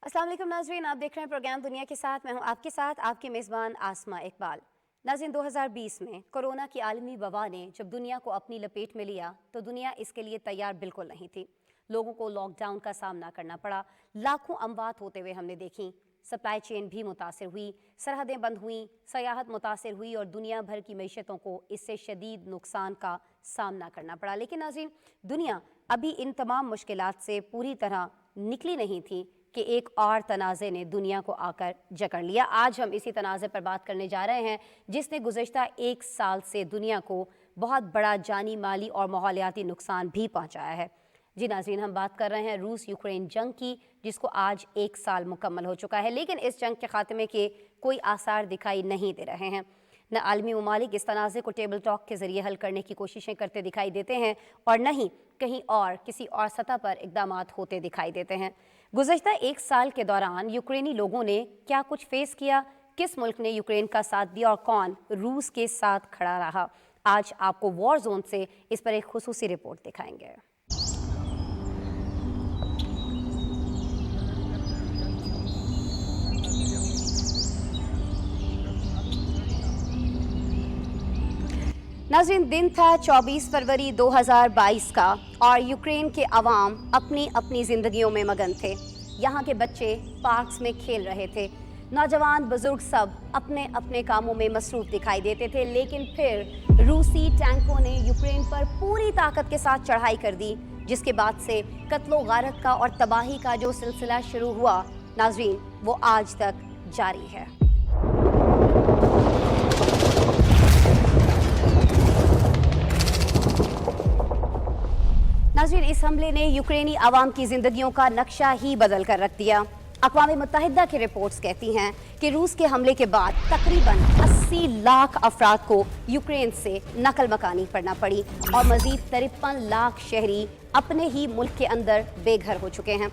अस्सलाम वालेकुम नाज़रीन, आप देख रहे हैं प्रोग्राम दुनिया के साथ। मैं हूं आपके साथ आपके मेज़बान आसमा इकबाल। नाज़रीन, 2020 में कोरोना की आलमी वबा ने जब दुनिया को अपनी लपेट में लिया तो दुनिया इसके लिए तैयार बिल्कुल नहीं थी। लोगों को लॉकडाउन का सामना करना पड़ा, लाखों अमवात होते हुए हमने देखी, सप्लाई चेन भी मुतासर हुई, सरहदें बंद हुई, सयाहत मुतासर हुई और दुनिया भर की मईशतों को इससे शदीद नुकसान का सामना करना पड़ा। लेकिन नाज़रीन, दुनिया अभी इन तमाम मुश्किलात से पूरी तरह निकली नहीं थी कि एक और तनाज़े ने दुनिया को आकर जकड़ लिया। आज हम इसी तनाज़े पर बात करने जा रहे हैं जिसने गुज़श्ता एक साल से दुनिया को बहुत बड़ा जानी, माली और माहौलियाती नुकसान भी पहुंचाया है। जी नाज़रीन, हम बात कर रहे हैं रूस यूक्रेन जंग की, जिसको आज एक साल मुकम्मल हो चुका है, लेकिन इस जंग के ख़ात्मे के कोई आसार दिखाई नहीं दे रहे हैं। न आलमी ममालिक इस तनाज़े को टेबल टॉक के ज़रिए हल करने की कोशिशें करते दिखाई देते हैं और न ही कहीं और किसी और सतह पर इक़दामात होते दिखाई देते हैं। गुज़श्ता एक साल के दौरान यूक्रेनी लोगों ने क्या कुछ फेस किया, किस मुल्क ने यूक्रेन का साथ दिया और कौन रूस के साथ खड़ा रहा, आज आपको वॉर जोन से इस पर एक खुसूसी रिपोर्ट दिखाएंगे। नाज़रीन, दिन था 24 फरवरी 2022 का और यूक्रेन के अवाम अपनी अपनी ज़िंदगियों में मगन थे। यहाँ के बच्चे पार्क्स में खेल रहे थे, नौजवान बुजुर्ग सब अपने अपने कामों में मसरूफ़ दिखाई देते थे। लेकिन फिर रूसी टैंकों ने यूक्रेन पर पूरी ताकत के साथ चढ़ाई कर दी, जिसके बाद से कत्लो गारत का और तबाही का जो सिलसिला शुरू हुआ नाज़रीन, वो आज तक जारी है। नाज़रीन, इस हमले ने यूक्रेनी आवाम की ज़िंदगियों का नक्शा ही बदल कर रख दिया। अक़वाम मुत्तहिदा की रिपोर्ट्स कहती हैं कि रूस के हमले के बाद तकरीबन 80 लाख अफराद को यूक्रेन से नकल मकानी पड़ना पड़ी और मज़ीद 53 लाख शहरी अपने ही मुल्क के अंदर बेघर हो चुके हैं।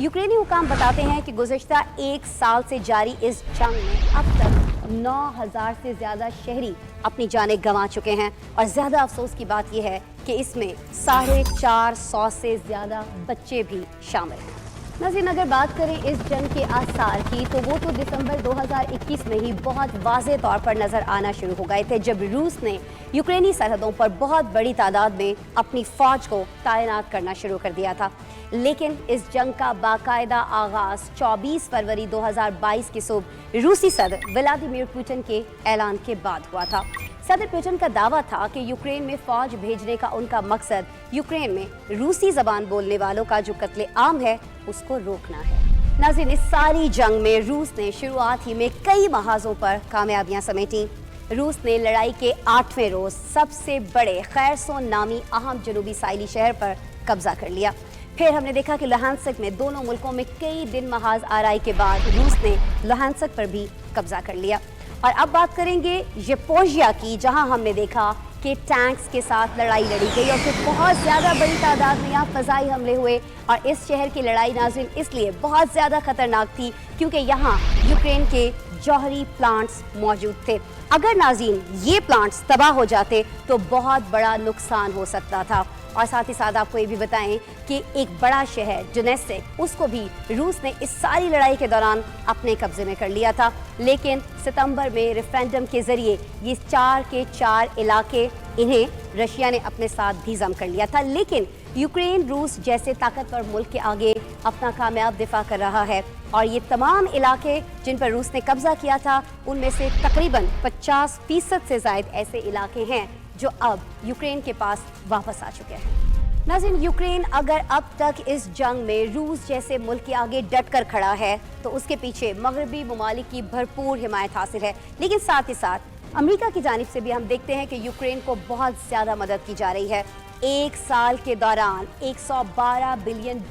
यूक्रेनी हुकाम बताते हैं कि गुज़श्ता एक साल से जारी इस जंग में अब तक 9,000 से ज़्यादा शहरी अपनी जानें गंवा चुके हैं और ज़्यादा अफसोस की बात यह है कि इसमें 450 से ज़्यादा बच्चे भी शामिल हैं। नाज़रीन, अगर बात करें इस जंग के आसार की तो वो तो दिसंबर 2021 में ही बहुत वाज़े तौर पर नज़र आना शुरू हो गए थे, जब रूस ने यूक्रेनी सरहदों पर बहुत बड़ी तादाद में अपनी फ़ौज को तैनात करना शुरू कर दिया था। लेकिन इस जंग का बाकायदा आगाज़ 24 फरवरी 2022 की सुबह रूसी सदर व्लादिमीर पुतिन के ऐलान के बाद हुआ था। सदर पुतिन का दावा था कि यूक्रेन में फ़ौज भेजने का उनका मकसद यूक्रेन में रूसी ज़बान बोलने वालों का जो कत्ले आम है उसको रोकना है। नाज़रीन, इस सारी जंग में रूस ने शुरुआत ही में कई महाज़ों पर कामयाबियां समेटी। रूस ने लड़ाई के 8वें रोज़ सबसे बड़े खैरसोन नामी अहम जनूबी साहिली शहर पर कब्जा कर लिया। फिर हमने देखा कि लुहांस्क में दोनों मुल्कों में कई दिन महाज आराई के बाद रूस ने लुहांस्क पर भी कब्जा कर लिया। और अब बात करेंगे ज़पोरिज़िया की, जहां हमने देखा कि टैंक्स के साथ लड़ाई लड़ी गई और फिर बहुत ज़्यादा बड़ी तादाद में यहाँ फ़ज़ाई हमले हुए। और इस शहर की लड़ाई नाज़रीन इसलिए बहुत ज़्यादा ख़तरनाक थी क्योंकि यहाँ यूक्रेन के जौहरी प्लांट्स मौजूद थे। अगर नाज़रीन ये प्लांट्स तबाह हो जाते तो बहुत बड़ा नुकसान हो सकता था। और साथ ही साथ आपको ये भी बताएं कि एक बड़ा शहर डोनेत्स्क, उसको भी रूस ने इस सारी लड़ाई के दौरान अपने कब्जे में कर लिया था। लेकिन सितंबर में रेफरेंडम के ज़रिए ये 4 के 4 इलाके इन्हें रशिया ने अपने साथ भी जम कर लिया था। लेकिन यूक्रेन रूस जैसे ताकतवर मुल्क के आगे अपना कामयाब दिफा कर रहा है और ये तमाम इलाके जिन पर रूस ने कब्जा किया था उनमें से तकरीबन 50% से ज़ायद ऐसे इलाके हैं जो अब यूक्रेन के पास वापस आ चुके हैं। नाज़रीन, यूक्रेन अगर अब तक इस जंग में रूस जैसे मुल्क के आगे डट कर खड़ा है तो उसके पीछे मगरबी ममालिक की भरपूर हिमायत हासिल है। लेकिन साथ ही साथ अमेरिका की जानिब से भी हम देखते हैं कि यूक्रेन को बहुत ज़्यादा मदद की जा रही है। एक साल के दौरान $112 बिलियन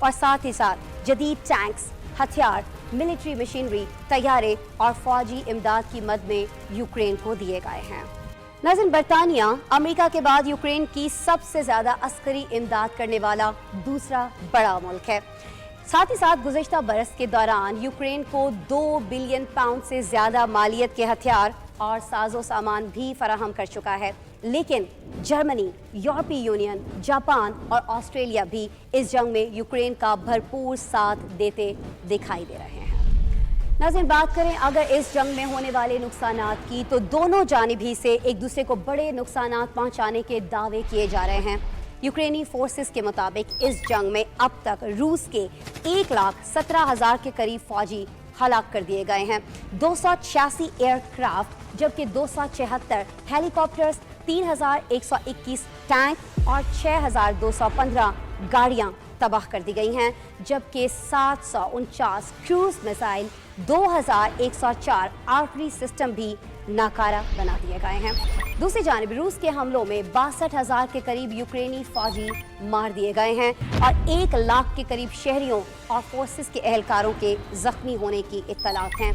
और साथ ही साथ जदीद टैंक्स, हथियार, मिलिट्री मशीनरी, तैयारे और फौजी इमदाद की मद में यूक्रेन को दिए गए हैं। नाज़रीन, बरतानिया अमेरिका के बाद यूक्रेन की सबसे ज़्यादा अस्करी इमदाद करने वाला दूसरा बड़ा मुल्क है। साथ ही साथ गुज़श्ता बरस के दौरान यूक्रेन को 2 बिलियन पाउंड से ज़्यादा मालियत के हथियार और साजो सामान भी फराहम कर चुका है। लेकिन जर्मनी, यूरोपीय यूनियन, जापान और ऑस्ट्रेलिया भी इस जंग में यूक्रेन का भरपूर साथ देते दिखाई दे रहे हैं। नाज़रीन, बात करें अगर इस जंग में होने वाले नुकसानात की, तो दोनों जानिब ही से एक दूसरे को बड़े नुकसानात पहुंचाने के दावे किए जा रहे हैं। यूक्रेनी फोर्सेस के मुताबिक इस जंग में अब तक रूस के 1,17,000 के करीब फौजी हलाक कर दिए गए हैं। 286 एयरक्राफ्ट, जबकि 276 हेलीकॉप्टर्स, 3,121 टैंक और 6,215 गाड़ियां तबाह कर दी गई हैं, जबकि 749 क्रूज मिसाइल, 2,104 आर्टरी सिस्टम भी नाकारा बना दिए गए हैं। दूसरी जानिब रूस के हमलों में 62,000 के करीब यूक्रेनी फौजी मार दिए गए हैं और 1 लाख के करीब शहरियों और फोर्सेस के एहलकारों के जख्मी होने की इत्तलात हैं।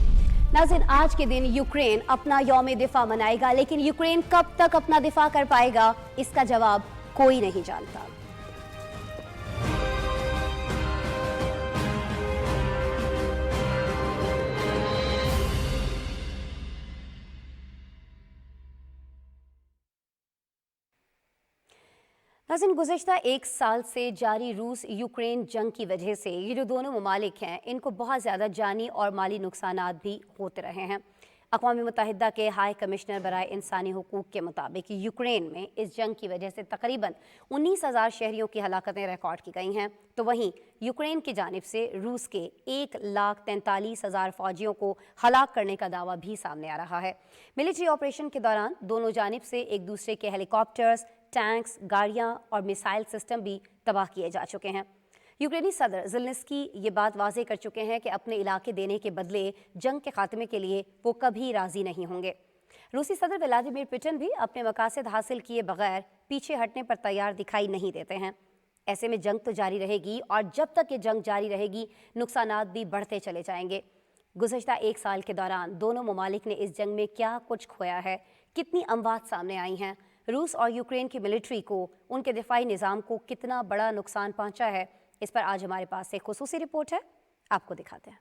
नाज़रीन, आज के दिन यूक्रेन अपना यौम दिफा मनाएगा, लेकिन यूक्रेन कब तक अपना दिफा कर पाएगा, इसका जवाब कोई नहीं जानता। नाज़रीन, गुज़िश्ता 1 साल से जारी रूस यूक्रेन जंग की वजह से ये जो दोनों ममालिक हैं, इनको बहुत ज़्यादा जानी और माली नुकसानात भी होते रहे हैं। अक़वाम मुत्तहिदा के हाई कमिश्नर बराए इंसानी हुकूक़ के मुताबिक यूक्रेन में इस जंग की वजह से तकरीबन 19,000 शहरियों की हलाकतें रिकॉर्ड की गई हैं। तो वहीं यूक्रेन की जानिब से रूस के 1,43,000 फ़ौजियों को हलाक करने का दावा भी सामने आ रहा है। मिलिट्री ऑपरेशन के दौरान दोनों जानिब से एक दूसरे के हेलीकॉप्टर्स, टैंक्स, गाड़ियां और मिसाइल सिस्टम भी तबाह किए जा चुके हैं। यूक्रेनी सदर ज़ेलेंस्की ये बात वाज़ेह कर चुके हैं कि अपने इलाके देने के बदले जंग के खात्मे के लिए वो कभी राज़ी नहीं होंगे। रूसी सदर व्लादिमीर पुतिन भी अपने मकासद हासिल किए बगैर पीछे हटने पर तैयार दिखाई नहीं देते हैं। ऐसे में जंग तो जारी रहेगी और जब तक ये जंग जारी रहेगी नुकसानात भी बढ़ते चले जाएंगे। गुज़श्ता 1 साल के दौरान दोनों ममालिक ने इस जंग में क्या कुछ खोया है, कितनी अमवात सामने आई हैं, रूस और यूक्रेन की मिलिट्री को, उनके दिफाई निज़ाम को कितना बड़ा नुकसान पहुंचा है, इस पर आज हमारे पास एक खुसूसी रिपोर्ट है, आपको दिखाते हैं।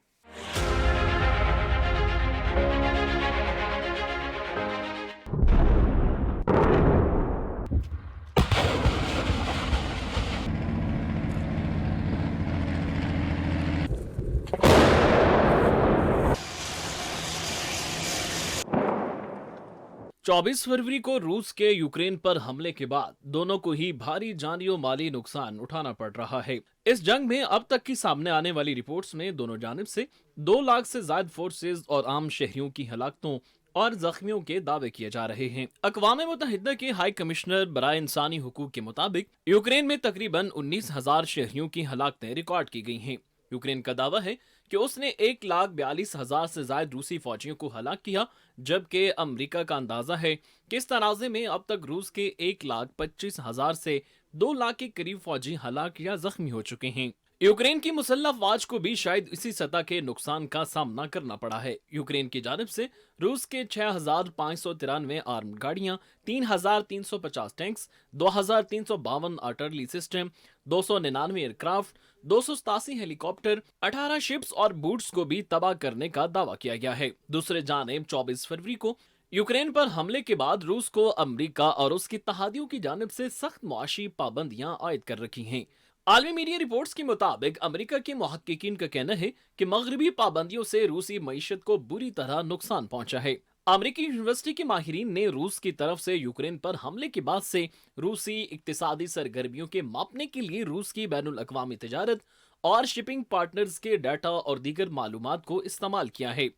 24 फरवरी को रूस के यूक्रेन पर हमले के बाद दोनों को ही भारी जानी और माली नुकसान उठाना पड़ रहा है। इस जंग में अब तक की सामने आने वाली रिपोर्ट्स में दोनों जानिब से 2 लाख से ज्यादा फोर्सेज और आम शहरियों की हलाकतों और जख्मियों के दावे किए जा रहे हैं। अक़वाम मुत्तहिदा के हाई कमिश्नर बराए इंसानी हुकूक के मुताबिक यूक्रेन में तकरीबन 19,000 शहरियों की हलाकतें रिकॉर्ड की गई हैं। यूक्रेन का दावा है कि उसने 1,42,000 से ज्यादा रूसी फौजियों को हलाक किया, जबकि अमेरिका का अंदाजा है कि इस तनाज़े में अब तक रूस के 1,25,000 से 2 लाख के करीब फौजी हलाक या जख्मी हो चुके हैं। यूक्रेन की मुसल्लह अफवाज को भी शायद इसी सतह के नुकसान का सामना करना पड़ा है। यूक्रेन की जानिब से रूस के 6,593 आर्म्ड गाड़ियां, 3,350 tanks, 2,352 artillery system, 299 aircraft, 287 helicopter, 18 ships और बूट्स को भी तबाह करने का दावा किया गया है। दूसरे जानिब 24 फरवरी को यूक्रेन पर हमले के बाद रूस को अमेरिका और उसकी इत्तेहादियों की जानिब से सख्त मुआशी पाबंदियां आयद कर रखी हैं। आलमी मीडिया रिपोर्ट्स के मुताबिक अमेरिका के मुहक्किकीन का कहना है कि मगरबी पाबंदियों से रूसी मईशत को बुरी तरह नुकसान पहुंचा है। अमेरिकी यूनिवर्सिटी के माहिरीन ने रूस की तरफ से यूक्रेन पर हमले के बाद से रूसी इक्तिसादी सरगर्मियों के मापने के लिए रूस की बैनुल अक़वामी तिजारत और शिपिंग पार्टनर्स के डाटा और दीगर मालूमात को इस्तेमाल किया है।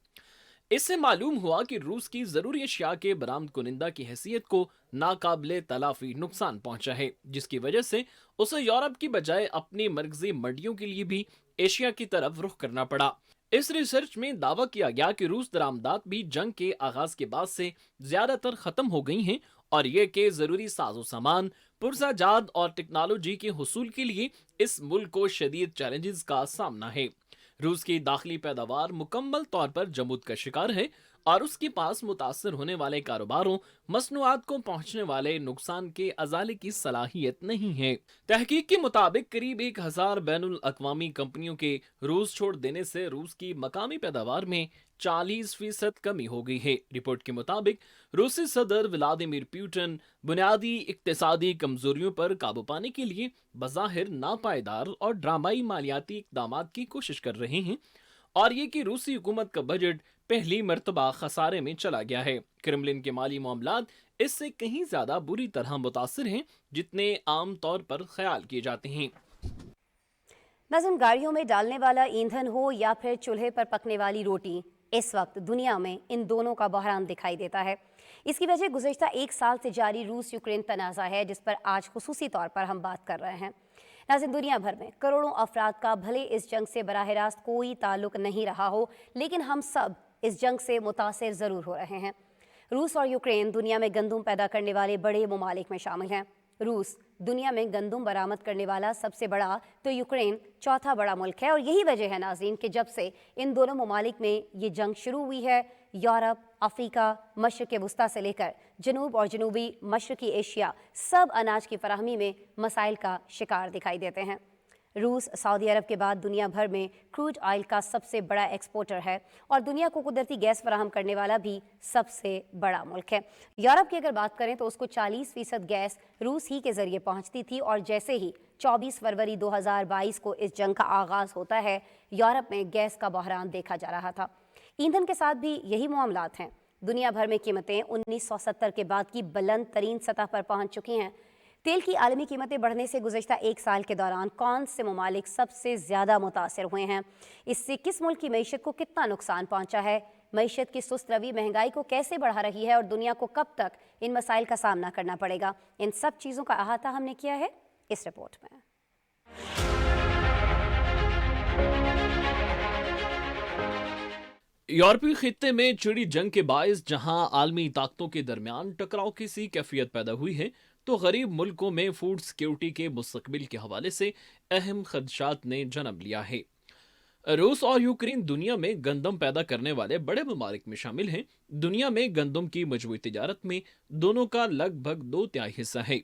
इससे मालूम हुआ कि रूस की जरूरी अशिया के बरामद कुनिंदा की हैसियत को नाकाबिले तलाफी नुकसान पहुंचा है, जिसकी वजह से उसे यूरोप की बजाय अपनी मरकजी मंडियों के लिए भी एशिया की तरफ रुख करना पड़ा। इस रिसर्च में दावा किया गया कि रूस दरामदात भी जंग के आगाज के बाद से ज्यादातर खत्म हो गई हैं और ये कि जरूरी साजो सामान, पुरजाजात और टेक्नोलॉजी के हुसूल के लिए इस मुल्क को शदीद चैलेंजेस का सामना है। रूस की दाखिली पैदावार मुकम्मल तौर पर जमूद का शिकार है और उसके पास मुतासर होने वाले कारोबारों मसनूआत को पहुंचने वाले नुकसान के अजाले की सलाहियत नहीं है। तहकीक के मुताबिक करीब 1000 बैनुल अक़वामी कंपनियों के रूस छोड़ देने से रूस की मकामी पैदावार में 40% कमी हो गई है। रिपोर्ट के मुताबिक रूसी सदर व्लादिमीर पुतिन बुनियादी इक्तिसादी कमजोरियों पर काबू पाने के लिए बज़ाहिर नापायदार और ड्रामाई मालियाती इक़दामात की कोशिश कर रहे हैं, और ये कि रूसी हुकूमत का बजट पहली मर्तबा खसारे में चला गया है। क्रेमलिन के माली मामलात इससे कहीं ज्यादा बुरी तरह मुतासिर हैं जितने आम तौर पर ख्याल किए जाते हैं। नाज़रीन, गाड़ियों में डालने वाला ईंधन हो या फिर चूल्हे पर पकने वाली रोटी, इस वक्त दुनिया में इन दोनों का बहरान दिखाई देता है। इसकी वजह गुज़िश्ता एक साल से जारी रूस यूक्रेन तनाज़ा है, जिस पर आज खुसूसी तौर पर हम बात कर रहे हैं। नाज़रीन, दुनिया भर में करोड़ों अफराद का भले इस जंग से बराह रास्त कोई ताल्लुक नहीं रहा हो, लेकिन हम सब इस जंग से मुतासिर ज़रूर हो रहे हैं। रूस और यूक्रेन दुनिया में गंदम पैदा करने वाले बड़े ममालिक में शामिल हैं। रूस दुनिया में गंदम बरामद करने वाला सबसे बड़ा तो यूक्रेन चौथा बड़ा मुल्क है, और यही वजह है नाज़रीन कि जब से इन दोनों ममालिक में ये जंग शुरू हुई है, यूरोप, अफ्रीका, मशरक़ वस्ता से लेकर जनूब और जनूबी मशरक़ी एशिया सब अनाज की फराहमी में मसाइल का शिकार दिखाई देते हैं। रूस सऊदी अरब के बाद दुनिया भर में क्रूड ऑयल का सबसे बड़ा एक्सपोर्टर है और दुनिया को कुदरती गैस फराहम करने वाला भी सबसे बड़ा मुल्क है। यूरोप की अगर बात करें तो उसको 40% गैस रूस ही के ज़रिए पहुंचती थी, और जैसे ही 24 फरवरी 2022 को इस जंग का आगाज़ होता है, यूरोप में गैस का बहरान देखा जा रहा था। ईंधन के साथ भी यही मामलात हैं। दुनिया भर में कीमतें 1970 के बाद की बुलंद तरीन सतह पर पहुंच चुकी हैं। तेल की आलमी कीमतें बढ़ने से गुज़श्ता एक साल के दौरान कौन से ममालिक सबसे ज़्यादा मुतासिर हुए हैं, इससे किस मुल्क की मईशत को कितना नुकसान पहुंचा है, मईशत की सुस्त रवी महंगाई को कैसे बढ़ा रही है और दुनिया को कब तक इन मसाइल का सामना करना पड़ेगा, इन सब चीज़ों का अहाता हमने किया है इस रिपोर्ट में। यूरोपीय खित्ते में छिड़ी जंग के बायस जहां आलमी ताकतों के दरमियान टकराव की सी कैफियत पैदा हुई है, तो गरीब मुल्कों में फूड सिक्योरिटी के मुस्तकबिल के हवाले से अहम खदशात ने जन्म लिया है। रूस और यूक्रेन दुनिया में गंदम पैदा करने वाले बड़े ममालिक में शामिल हैं। दुनिया में गंदम की मजबूती तिजारत में दोनों का लगभग 2/3 हिस्सा है।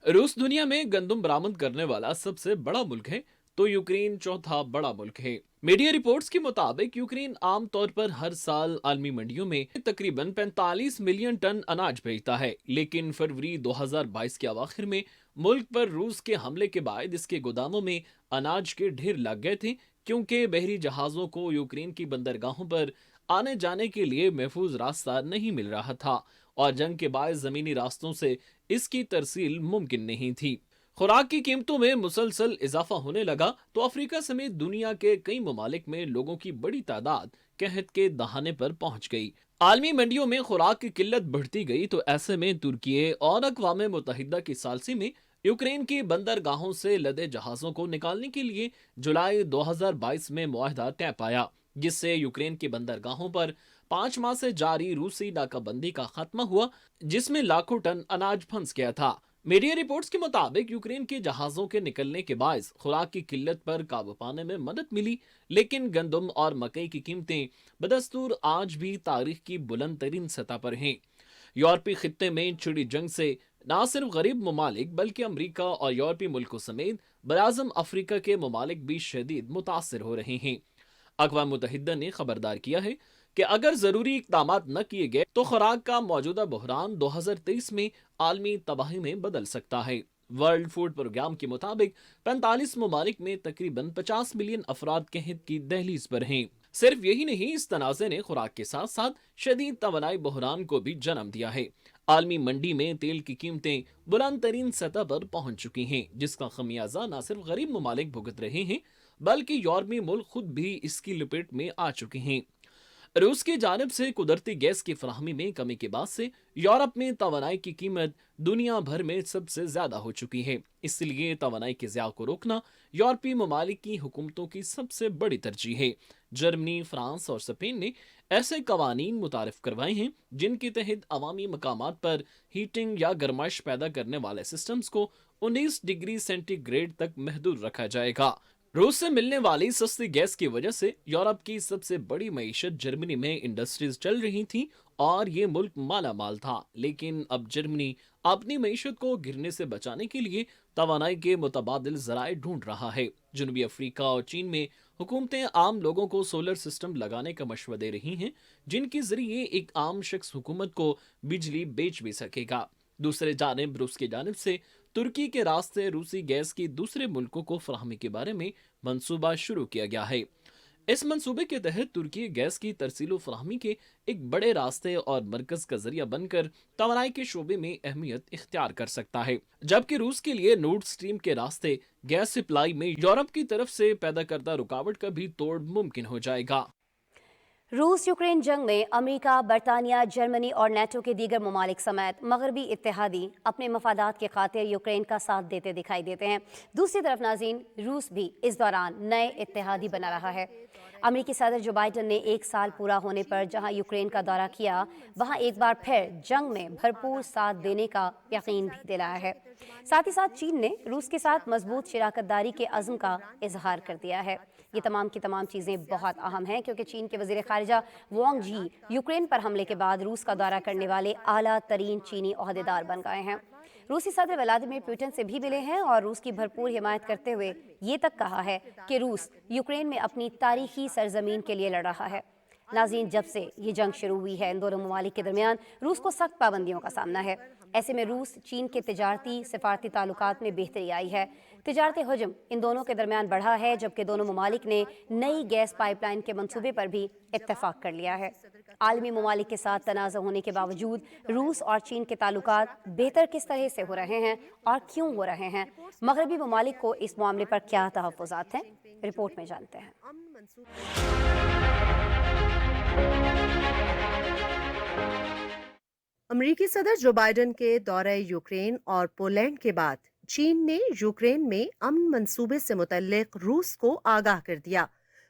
रूस दुनिया में गंदम बरामद करने वाला सबसे बड़ा मुल्क है, तो यूक्रेन चौथा बड़ा मुल्क है। मीडिया रिपोर्ट्स के मुताबिक यूक्रेन आमतौर पर हर साल आलमी मंडियों में तकरीबन 45 मिलियन टन अनाज भेजता है, लेकिन फरवरी 2022 के अवाखिर में मुल्क पर रूस के हमले के बाद इसके गोदामों में अनाज के ढेर लग गए थे, क्योंकि बहरी जहाजों को यूक्रेन की बंदरगाहों पर आने जाने के लिए महफूज रास्ता नहीं मिल रहा था, और जंग के बाद जमीनी रास्तों से इसकी तरसील मुमकिन नहीं थी। खुराक की कीमतों में मुसलसल इजाफा होने लगा तो अफ्रीका समेत दुनिया के कई ममालिक में लोगों की बड़ी तादाद कहत के दहाने पर पहुंच गई। आलमी मंडियों में खुराक की किल्लत बढ़ती गई, तो ऐसे में तुर्की और अक़वाम मुत्तहिदा की सालसी में यूक्रेन की बंदरगाहों से लदे जहाजों को निकालने के लिए जुलाई 2022 में मुआहदा तय पाया, जिससे यूक्रेन की बंदरगाहों पर 5 माह से जारी रूसी नाकाबंदी का खात्मा हुआ, जिसमें लाखों टन अनाज फंस गया था। मीडिया रिपोर्ट्स के मुताबिक यूक्रेन के जहाजों के निकलने के बाद खुराक की किल्लत पर काबू पाने में मदद मिली, लेकिन गंदम और मकई की कीमतें बदस्तूर आज भी तारीख की बुलंद तरीन सतह पर हैं। यूरोपीय खित्ते में छिड़ी जंग से न सिर्फ गरीब ममालिक बल्कि अमरीका और यूरोपीय मुल्कों समेत बराज़म अफ्रीका के ममालिक भी शदीद मुतासिर हो रहे हैं। अक़वाम मुत्तहिदा ने खबरदार किया है कि अगर जरूरी इक़दामात न किए गए तो खुराक का मौजूदा बहरान 2023 में आलमी तबाही में बदल सकता है। वर्ल्ड फूड प्रोग्राम के मुताबिक 45 ममालिक में तकरीबन 50 मिलियन अफराद कहत की दहलीज पर हैं। सिर्फ यही नहीं, इस तनाज़े ने खुराक के साथ साथ शदीद तवानाई बहरान को भी जन्म दिया है। आलमी मंडी में तेल की कीमतें बुलंद तरीन सतह पर पहुंच चुकी हैं, जिसका खमियाजा न सिर्फ गरीब ममालिक भुगत रहे हैं बल्कि यूरोपीय मुल्क खुद भी इसकी लपेट में आ चुके हैं। रूस की जानिब से कुदरती गैस की फराहमी में कमी के बाद से यूरोप में तवानाई की कीमत दुनिया भर में सबसे ज्यादा हो चुकी है। इसलिए तवानाई के ज़िया को रोकना यूरोपीय ममालिक की हुकूमतों की सबसे बड़ी तरजीह है। जर्मनी, फ्रांस और स्पेन ने ऐसे कवानीन मुतारिफ करवाए हैं जिनके तहत अवामी मकामात पर हीटिंग या गर्माइश पैदा करने वाले सिस्टम्स को 19 डिग्री सेंटीग्रेड तक महदूद रखा जाएगा। रूस से मिलने वाली सस्ती गैस की वजह से यूरोप की सबसे बड़ी मईशत जर्मनी में इंडस्ट्रीज चल रही थी और ये मुल्क माला माल था। लेकिन अब जर्मनी अपनी मईशत को गिरने से बचाने के लिए तवानाई के मुतबादिल जराए ढूंढ रहा है। जनूबी अफ्रीका और चीन में हुकूमतें आम लोगों को सोलर सिस्टम लगाने का मशवरा दे रही हैं, जिनके जरिए एक आम शख्स हुकूमत को बिजली बेच भी सकेगा। दूसरे जानिब रूस की जानिब से तुर्की के रास्ते रूसी गैस की दूसरे मुल्कों को फराहमी के बारे में मंसूबा शुरू किया गया है। इस मंसूबे के तहत तुर्की गैस की तरसीलो फराहमी के एक बड़े रास्ते और मरकज का जरिया बनकर तवानाई के शोबे में अहमियत इख्तियार कर सकता है, जबकि रूस के लिए नॉर्ड स्ट्रीम के रास्ते गैस सप्लाई में यूरोप की तरफ से पैदा करदा रुकावट का भी तोड़ मुमकिन हो जाएगा। रूस यूक्रेन जंग में अमेरिका, बरतानिया, जर्मनी और नेटो के दीगर ममालिक समेत मगरबी इत्तेहादी अपने मफादात के खातिर यूक्रेन का साथ देते दिखाई देते हैं। दूसरी तरफ नाज़रीन, रूस भी इस दौरान नए इत्तेहादी बना रहा है। अमेरिकी सदर जो बाइडन ने 1 साल पूरा होने पर जहां यूक्रेन का दौरा किया, वहां एक बार फिर जंग में भरपूर साथ देने का यकीन भी दिलाया है। साथ ही साथ चीन ने रूस के साथ मजबूत शराकतदारी के अज़्म का इजहार कर दिया है। ये तमाम की तमाम चीज़ें बहुत अहम हैं, क्योंकि चीन के वज़ीर ख़ारिजा वांग जी यूक्रेन पर हमले के बाद रूस का दौरा करने वाले आला तरीन चीनी ओहदेदार बन गए हैं। रूसी सदर व्लादिमीर पुतिन से भी मिले हैं और रूस की भरपूर हिमायत करते हुए ये तक कहा है कि रूस यूक्रेन में अपनी तारीखी सरजमीन के लिए लड़ रहा है। नाज़रीन, जब से ये जंग शुरू हुई है, इन दोनों ममालिक के दरमियान रूस को सख्त पाबंदियों का सामना है। ऐसे में रूस चीन के तिजारती सिफारती ताल्लुकात में बेहतरी आई है। तिजारती हजम इन दोनों के दरमियान बढ़ा है, जबकि दोनों ममालिक ने नई गैस पाइपलाइन के मंसूबे पर भी इत्तेफाक कर लिया है। आलमी ममालिक के साथ तनाज़ा होने के बावजूद रूस और चीन के ताल्लुकात बेहतर किस तरह से हो रहे हैं और क्यों हो रहे हैं, मगरबी ममालिक को इस मामले पर क्या तहफ़्फ़ुज़ात हैं, रिपोर्ट में जानते हैं। अमेरिकी सदर जो बाइडन के दौरे यूक्रेन और पोलैंड के बाद चीन ने यूक्रेन में अमन मंसूबे से मुतल्लिक रूस को आगाह कर दिया।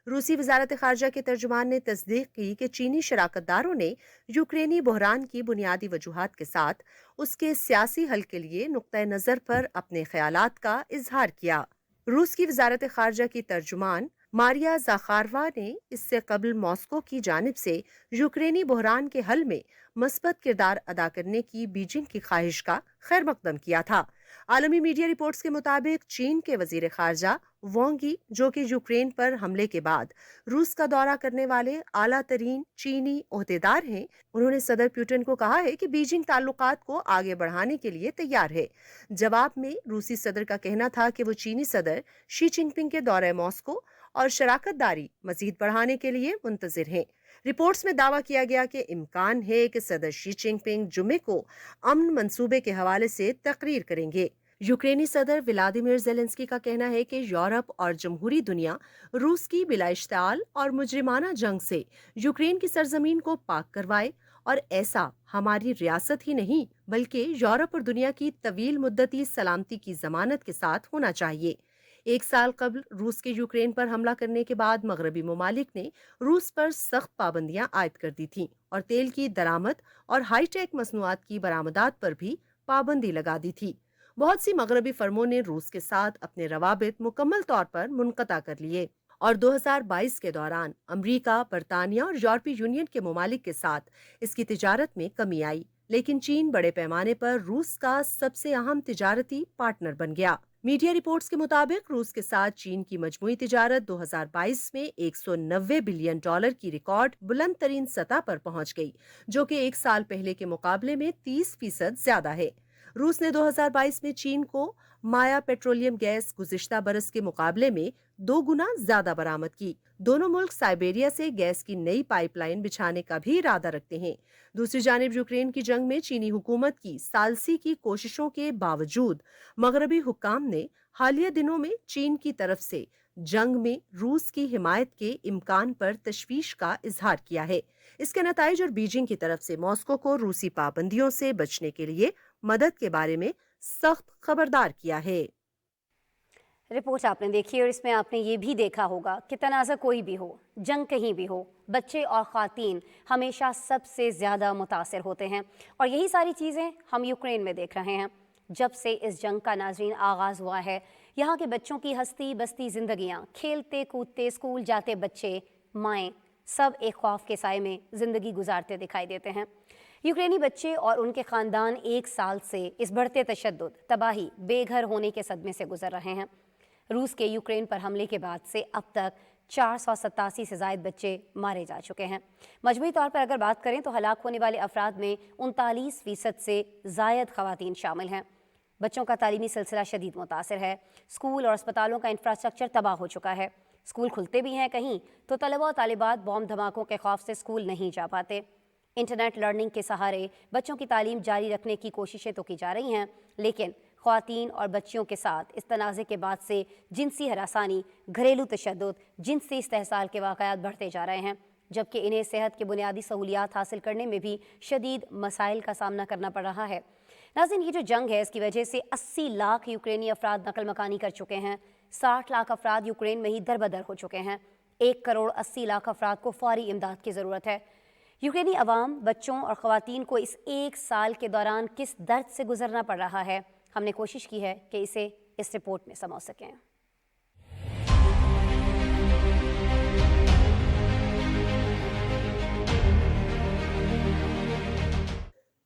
रूसी वजारत खारजा के तर्जुमान ने तस्दीक की कि चीनी शराकतदारों ने यूक्रेनी बहरान की बुनियादी वजूहात के साथ उसके सियासी हल के लिए नुक्ता नज़र पर अपने ख्यालात का इजहार किया। रूस की वजारत खारजा की तर्जुमान मारिया ज़ाखारवा ने इससे कबल मॉस्को की जानिब से यूक्रेनी बहरान के हल में मस्बत किरदार अदा करने की बीजिंग की ख्वाहिश का खैर मकदम किया था। आलमी मीडिया रिपोर्ट्स के मुताबिक चीन के वजीर खारजा वांग यी, जो कि यूक्रेन पर हमले के बाद रूस का दौरा करने वाले आला तरीन चीनी ओहदेदार हैं, उन्होंने सदर पुतिन को कहा है कि बीजिंग ताल्लुकात को आगे बढ़ाने के लिए तैयार है। जवाब में रूसी सदर का कहना था कि वो चीनी सदर शी जिनपिंग के दौरे मॉस्को और शराकतदारी मजीद बढ़ाने के लिए मुंतजिर हैं। रिपोर्ट्स में दावा किया गया कि इम्कान है कि सदर शी जिनपिंग जुमे को अमन मंसूबे के हवाले से तकरीर करेंगे। यूक्रेनी सदर व्लादिमीर ज़ेलेंस्की का कहना है कि यूरोप और जमहूरी दुनिया रूस की बिला इश्तिआल और मुजरिमाना जंग से यूक्रेन की सरजमीन को पाक करवाए, और ऐसा हमारी रियासत ही नहीं बल्कि यूरोप और दुनिया की तवील मुद्दती सलामती की जमानत के साथ होना चाहिए। 1 साल कबल रूस के यूक्रेन पर हमला करने के बाद मगरबी ममालिक ने रूस पर सख्त पाबंदियां आयद कर दी थीं और तेल की दरामद और हाईटेक मसनूआत की बरामदात पर भी पाबंदी लगा दी थी। बहुत सी मगरबी फर्मों ने रूस के साथ अपने रवाबित मुकम्मल तौर पर मुनक़ता कर लिए और 2022 के दौरान अमरीका, बरतानिया और यूरोपीय यूनियन के ममालिक के साथ इसकी तिजारत में कमी आई, लेकिन चीन बड़े पैमाने पर रूस का सबसे अहम तिजारती पार्टनर बन गया। मीडिया रिपोर्ट्स के मुताबिक रूस के साथ चीन की मजमूई तिजारत 2022 में $190 बिलियन की रिकॉर्ड बुलंद तरीन सतह पर पहुंच गई, जो कि 1 साल पहले के मुकाबले में 30% ज्यादा है। रूस ने 2022 में चीन को माया पेट्रोलियम गैस गुज़िश्ता बरस के मुकाबले में 2 गुना ज्यादा बरामद की। दोनों मुल्क साइबेरिया से गैस की नई पाइपलाइन बिछाने का भी इरादा रखते हैं। दूसरी जानिब यूक्रेन की जंग में चीनी हुकूमत की सालसी की कोशिशों के बावजूद मगरबी हुक्काम ने हालिया दिनों में चीन की तरफ से जंग में रूस की हिमायत के इम्कान पर तशवीश का इजहार किया है। इसके नताइज और बीजिंग की तरफ से मॉस्को को रूसी पाबंदियों से बचने के लिए मदद के बारे में सख्त खबरदार किया है। रिपोर्ट आपने देखी और इसमें आपने ये भी देखा होगा कि तनाज़ा कोई भी हो, जंग कहीं भी हो, बच्चे और ख़ातीन हमेशा सबसे ज़्यादा मुतासिर होते हैं, और यही सारी चीज़ें हम यूक्रेन में देख रहे हैं। जब से इस जंग का नाज़रीन आगाज़ हुआ है, यहाँ کے بچوں کی ہستی بستی زندگیاں، کھیلتے کودتے اسکول جاتے بچے، مائیں، سب ایک خوف کے سائے میں زندگی گزارتے دکھائی دیتے ہیں۔ یوکرینی بچے اور ان کے خاندان 1 سال سے اس بڑھتے تشدد، تباہی، بے گھر ہونے کے صدمے سے گزر رہے ہیں۔ روس کے یوکرین پر حملے کے بعد سے اب تک 487 سے زائد بچے مارے جا چکے ہیں۔ مجموعی طور پر اگر بات کریں تو ہلاک ہونے والے افراد میں 39% سے زائد خواتین شامل ہیں۔ بچوں کا تعلیمی سلسلہ شدید متاثر ہے۔ اسکول اور اسپتالوں کا انفراسٹرکچر تباہ ہو چکا ہے۔ اسکول کھلتے بھی ہیں کہیں تو طلبہ و طالبات بم دھماکوں کے خوف سے اسکول نہیں جا پاتے۔ انٹرنیٹ لرننگ کے سہارے بچوں کی تعلیم جاری رکھنے کی کوششیں تو کی جا رہی ہیں، لیکن خواتین اور بچیوں کے ساتھ اس تنازع کے بعد سے جنسی ہراسانی، گھریلو تشدد، جنسی استحصال کے واقعات بڑھتے جا رہے ہیں، جبکہ انہیں صحت کے بنیادی سہولیات حاصل کرنے میں بھی شدید مسائل کا سامنا کرنا پڑ رہا ہے۔ ناظرین، یہ جو جنگ ہے اس کی وجہ سے 80 لاکھ یوکرینی افراد نقل مکانی کر چکے ہیں، 60 لاکھ افراد یوکرین میں ہی دربدر ہو چکے ہیں، 1 کروڑ 80 لاکھ افراد کو فوری امداد کی ضرورت ہے۔ یوکرینی عوام، بچوں اور خواتین کو اس 1 سال کے دوران کس درد سے گزرنا پڑ رہا ہے، ہم نے کوشش کی ہے کہ اسے اس رپورٹ میں سمو سکیں۔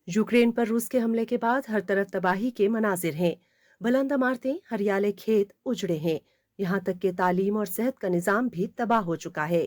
یوکرین پر روس کے حملے کے بعد ہر طرف تباہی کے مناظر ہیں۔ بلند عمارتیں، ہریالے کھیت اجڑے ہیں، یہاں تک کہ تعلیم اور صحت کا نظام بھی تباہ ہو چکا ہے۔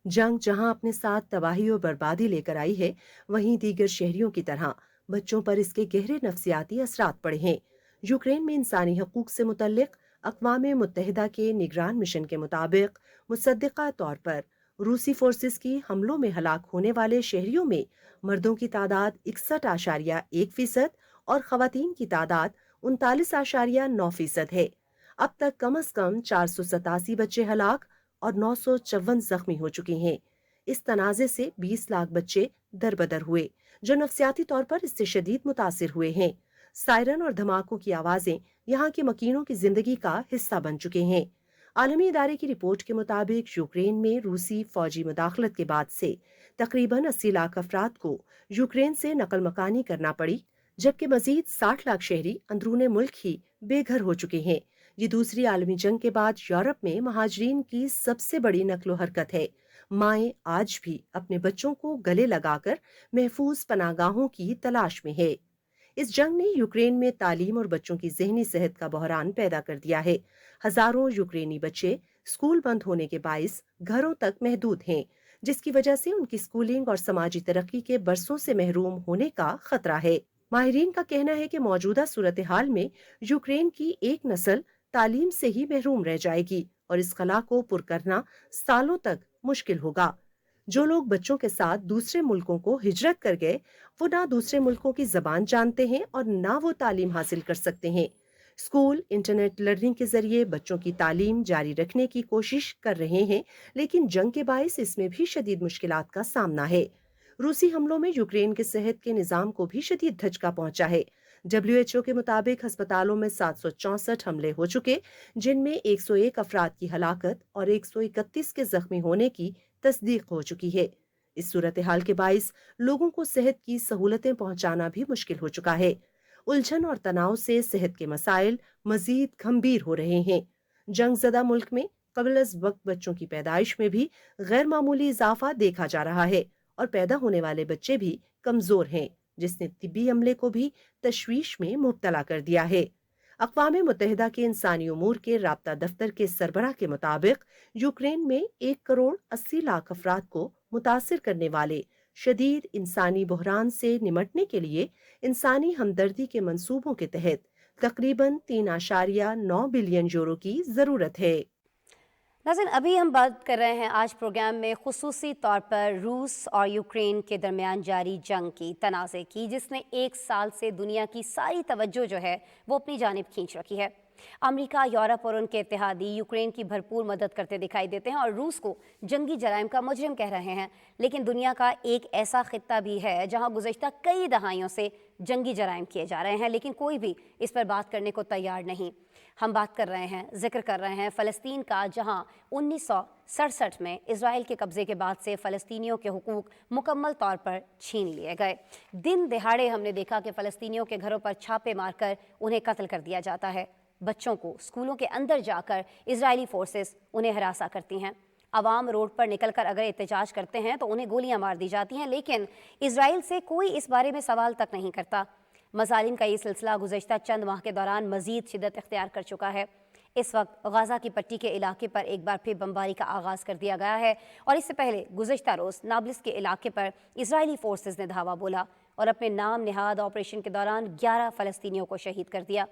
جنگ جہاں اپنے ساتھ تباہی و بربادی لے کر آئی ہے، وہیں دیگر شہریوں کی طرح بچوں پر اس کے گہرے نفسیاتی اثرات پڑے ہیں۔ یوکرین میں انسانی حقوق سے متعلق اقوام متحدہ کے نگران مشن کے مطابق مصدقہ طور پر روسی فورسز کی حملوں میں ہلاک ہونے والے شہریوں میں مردوں کی تعداد 61.1% اور خواتین کی تعداد 39.9% ہے۔ اب تک کم از کم 487 بچے ہلاک اور 954 زخمی ہو چکے ہیں۔ اس تنازع سے 20 لاکھ بچے دربدر ہوئے، جو نفسیاتی طور پر اس سے شدید متاثر ہوئے ہیں۔ سائرن اور دھماکوں کی آوازیں یہاں کے مکینوں کی زندگی کا حصہ بن چکے ہیں۔ عالمی ادارے کی رپورٹ کے مطابق یوکرین میں روسی فوجی مداخلت کے بعد سے تقریباً 80 لاکھ افراد کو یوکرین سے نقل مکانی کرنا پڑی، جبکہ مزید 60 لاکھ شہری اندرون ملک ہی بے گھر ہو چکے ہیں۔ یہ دوسری عالمی جنگ کے بعد یورپ میں مہاجرین کی سب سے بڑی نقل و حرکت ہے۔ مائیں آج بھی اپنے بچوں کو گلے لگا کر محفوظ پناہ گاہوں کی تلاش میں ہے۔ اس جنگ نے یوکرین میں تعلیم اور بچوں کی ذہنی صحت کا بحران پیدا کر دیا ہے۔ ہزاروں یوکرینی بچے اسکول بند ہونے کے باعث گھروں تک محدود ہیں، جس کی وجہ سے ان کی اسکولنگ اور سماجی ترقی کے برسوں سے محروم ہونے کا خطرہ ہے۔ ماہرین کا کہنا ہے کہ موجودہ صورتحال میں یوکرین کی ایک نسل تعلیم سے ہی محروم رہ جائے گی اور اس خلا کو پر کرنا سالوں تک مشکل ہوگا۔ جو لوگ بچوں کے ساتھ دوسرے ملکوں کو ہجرت کر گئے، وہ نہ دوسرے ملکوں کی زبان جانتے ہیں اور نہ وہ تعلیم حاصل کر سکتے ہیں۔ اسکول انٹرنیٹ لرننگ کے ذریعے بچوں کی تعلیم جاری رکھنے کی کوشش کر رہے ہیں، لیکن جنگ کے باعث اس میں بھی شدید مشکلات کا سامنا ہے۔ روسی حملوں میں یوکرین کے صحت کے نظام کو بھی شدید دھچکا پہنچا ہے۔ WHO کے مطابق ہسپتالوں میں 764 حملے ہو چکے، جن میں 101 افراد کی ہلاکت اور 131 کے زخمی ہونے کی تصدیق ہو چکی ہے۔ اس صورتحال کے باعث لوگوں کو صحت کی سہولتیں پہنچانا بھی مشکل ہو چکا ہے۔ الجھن اور تناؤ سے صحت کے مسائل مزید گھمبیر ہو رہے ہیں۔ جنگ زدہ ملک میں قبل از وقت بچوں کی پیدائش میں بھی غیر معمولی اضافہ دیکھا جا رہا ہے اور پیدا ہونے والے بچے بھی کمزور ہیں، جس نے طبی عملے کو بھی تشویش میں مبتلا کر دیا ہے۔ اقوام متحدہ کے انسانی امور کے رابطہ دفتر کے سربراہ کے مطابق یوکرین میں 1 کروڑ 80 لاکھ افراد کو متاثر کرنے والے شدید انسانی بحران سے نمٹنے کے لیے انسانی ہمدردی کے منصوبوں کے تحت تقریباً 3.9 بلین یورو کی ضرورت ہے۔ ناظرین، ابھی ہم بات کر رہے ہیں آج پروگرام میں خصوصی طور پر روس اور یوکرین کے درمیان جاری جنگ کی، تنازع کی، جس نے 1 سال سے دنیا کی ساری توجہ جو ہے وہ اپنی جانب کھینچ رکھی ہے۔ امریکہ، یورپ اور ان کے اتحادی یوکرین کی بھرپور مدد کرتے دکھائی دیتے ہیں اور روس کو جنگی جرائم کا مجرم کہہ رہے ہیں، لیکن دنیا کا ایک ایسا خطہ بھی ہے جہاں گزشتہ کئی دہائیوں سے جنگی جرائم کیے جا رہے ہیں، لیکن کوئی بھی اس پر بات کرنے کو تیار نہیں۔ ہم بات کر رہے ہیں، ذکر کر رہے ہیں فلسطین کا، جہاں 1967 میں اسرائیل کے قبضے کے بعد سے فلسطینیوں کے حقوق مکمل طور پر چھین لیے گئے۔ دن دہاڑے ہم نے دیکھا کہ فلسطینیوں کے گھروں پر چھاپے مار کر انہیں قتل کر دیا جاتا ہے۔ بچوں کو اسکولوں کے اندر جا کر اسرائیلی فورسز انہیں ہراساں کرتی ہیں۔ عوام روڈ پر نکل کر اگر احتجاج کرتے ہیں تو انہیں گولیاں مار دی جاتی ہیں، لیکن اسرائیل سے کوئی اس بارے میں سوال تک نہیں کرتا۔ مظالم کا یہ سلسلہ گزشتہ چند ماہ کے دوران مزید شدت اختیار کر چکا ہے۔ اس وقت غزہ کی پٹی کے علاقے پر ایک بار پھر بمباری کا آغاز کر دیا گیا ہے، اور اس سے پہلے گزشتہ روز نابلس کے علاقے پر اسرائیلی فورسز نے دھاوا بولا اور اپنے نام نہاد آپریشن کے دوران 11 فلسطینیوں کو شہید کر دیا۔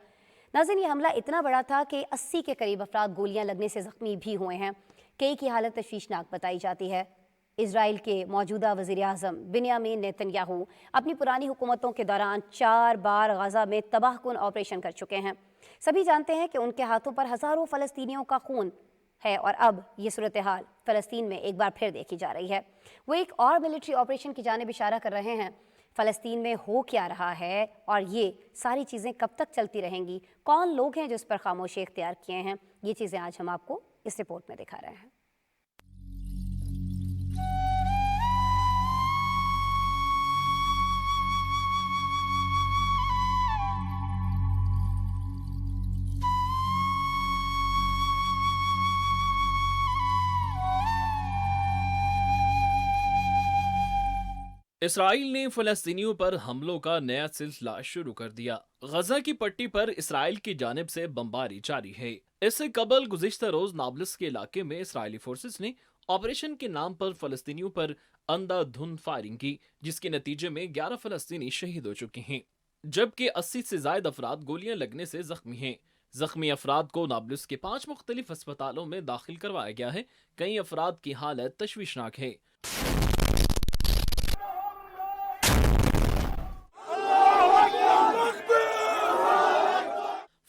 ناظرین، یہ حملہ اتنا بڑا تھا کہ 80 کے قریب افراد گولیاں لگنے سے زخمی بھی ہوئے ہیں۔ کئی کی حالت تشویشناک بتائی جاتی ہے۔ اسرائیل کے موجودہ وزیر اعظم بنیامین نیتن یاہو اپنی پرانی حکومتوں کے دوران 4 بار غزہ میں تباہ کن آپریشن کر چکے ہیں۔ سبھی جانتے ہیں کہ ان کے ہاتھوں پر ہزاروں فلسطینیوں کا خون ہے، اور اب یہ صورتحال فلسطین میں ایک بار پھر دیکھی جا رہی ہے۔ وہ ایک اور ملٹری آپریشن کی جانب اشارہ کر رہے ہیں۔ فلسطین میں ہو کیا رہا ہے اور یہ ساری چیزیں کب تک چلتی رہیں گی؟ کون لوگ ہیں جو اس پر خاموشی اختیار کیے ہیں؟ یہ چیزیں آج ہم آپ کو اس رپورٹ میں دکھا رہے ہیں۔ اسرائیل نے فلسطینیوں پر حملوں کا نیا سلسلہ شروع کر دیا۔ غزہ کی پٹی پر اسرائیل کی جانب سے بمباری جاری ہے۔ اس سے قبل گزشتہ روز نابلس کے علاقے میں اسرائیلی فورسز نے آپریشن کے نام پر فلسطینیوں پر اندھا دھند فائرنگ کی، جس کے نتیجے میں 11 فلسطینی شہید ہو چکے ہیں، جبکہ 80 سے زائد افراد گولیاں لگنے سے زخمی ہیں۔ زخمی افراد کو نابلس کے 5 مختلف اسپتالوں میں داخل کروایا گیا ہے۔ کئی افراد کی حالت تشویشناک ہے۔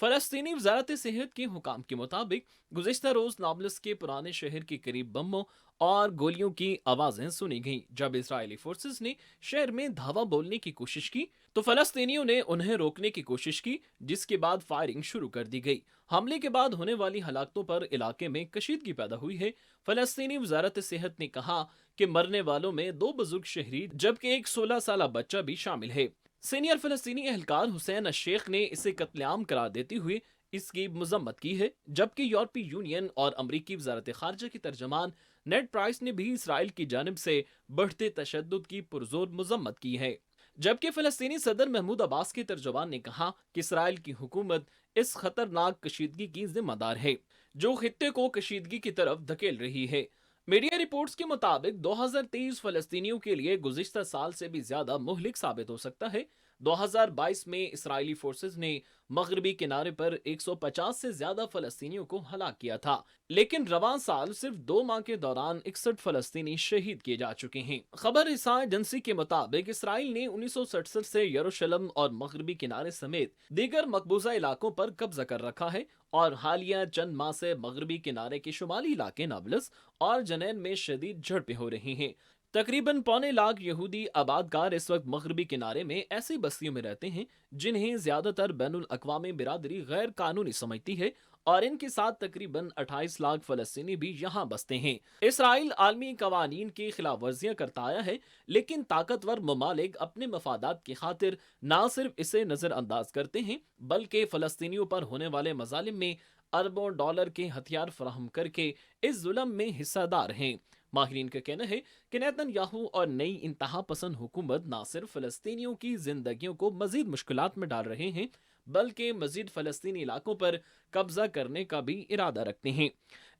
فلسطینی وزارت صحت کے حکام کے مطابق گزشتہ روز نابلس کے پرانے شہر کے قریب بموں اور گولیوں کی آوازیں سنی گئیں۔ جب اسرائیلی فورسز نے شہر میں دھاوا بولنے کی کوشش کی تو فلسطینیوں نے انہیں روکنے کی کوشش کی، جس کے بعد فائرنگ شروع کر دی گئی۔ حملے کے بعد ہونے والی ہلاکتوں پر علاقے میں کشیدگی پیدا ہوئی ہے۔ فلسطینی وزارت صحت نے کہا کہ مرنے والوں میں 2 بزرگ شہری جبکہ ایک 16 سالہ بچہ بھی شامل ہے۔ سینئر فلسطینی اہلکار حسین الشیخ نے اسے قتل عام قرار دیتے ہوئے اس کی مذمت کی ہے، جبکہ یورپی یونین اور امریکی وزارت خارجہ کی ترجمان نیڈ پرائس نے بھی اسرائیل کی جانب سے بڑھتے تشدد کی پرزور مذمت کی ہے۔ جبکہ فلسطینی صدر محمود عباس کے ترجمان نے کہا کہ اسرائیل کی حکومت اس خطرناک کشیدگی کی ذمہ دار ہے جو خطے کو کشیدگی کی طرف دھکیل رہی ہے۔ میڈیا رپورٹس کے مطابق 2023 فلسطینیوں کے لیے گزشتہ سال سے بھی زیادہ مہلک ثابت ہو سکتا ہے۔ 2022 میں اسرائیلی فورسز نے مغربی کنارے پر 150 سے زیادہ فلسطینیوں کو ہلاک کیا تھا، لیکن رواں سال صرف 2 ماہ کے دوران 61 فلسطینی شہید کیے جا چکے ہیں۔ خبر رساں ایجنسی کے مطابق اسرائیل نے 1967 سے یروشلم اور مغربی کنارے سمیت دیگر مقبوضہ علاقوں پر قبضہ کر رکھا ہے، اور حالیہ چند ماہ سے مغربی کنارے کے شمالی علاقے نابلس اور جنین میں شدید جھڑپیں ہو رہی ہیں۔ تقریباً 1.25 لاکھ یہودی آبادکار اس وقت مغربی کنارے میں ایسی بستیوں میں رہتے ہیں جنہیں زیادہ تر بین الاقوامی برادری غیر قانونی سمجھتی ہے، اور ان کے ساتھ تقریباً 28 لاکھ فلسطینی بھی یہاں بستے ہیں۔ اسرائیل عالمی قوانین کی خلاف ورزیاں کرتا آیا ہے، لیکن طاقتور ممالک اپنے مفادات کی خاطر نہ صرف اسے نظر انداز کرتے ہیں بلکہ فلسطینیوں پر ہونے والے مظالم میں اربوں ڈالر کے ہتھیار فراہم کر کے اس ظلم میں حصہ دار ہیں۔ ماہرین کا کہنا ہے کہ نیتن یاہو اور نئی انتہا پسند حکومت نہ صرف فلسطینیوں کی زندگیوں کو مزید مشکلات میں ڈال رہے ہیں بلکہ مزید فلسطینی علاقوں پر قبضہ کرنے کا بھی ارادہ رکھتے ہیں۔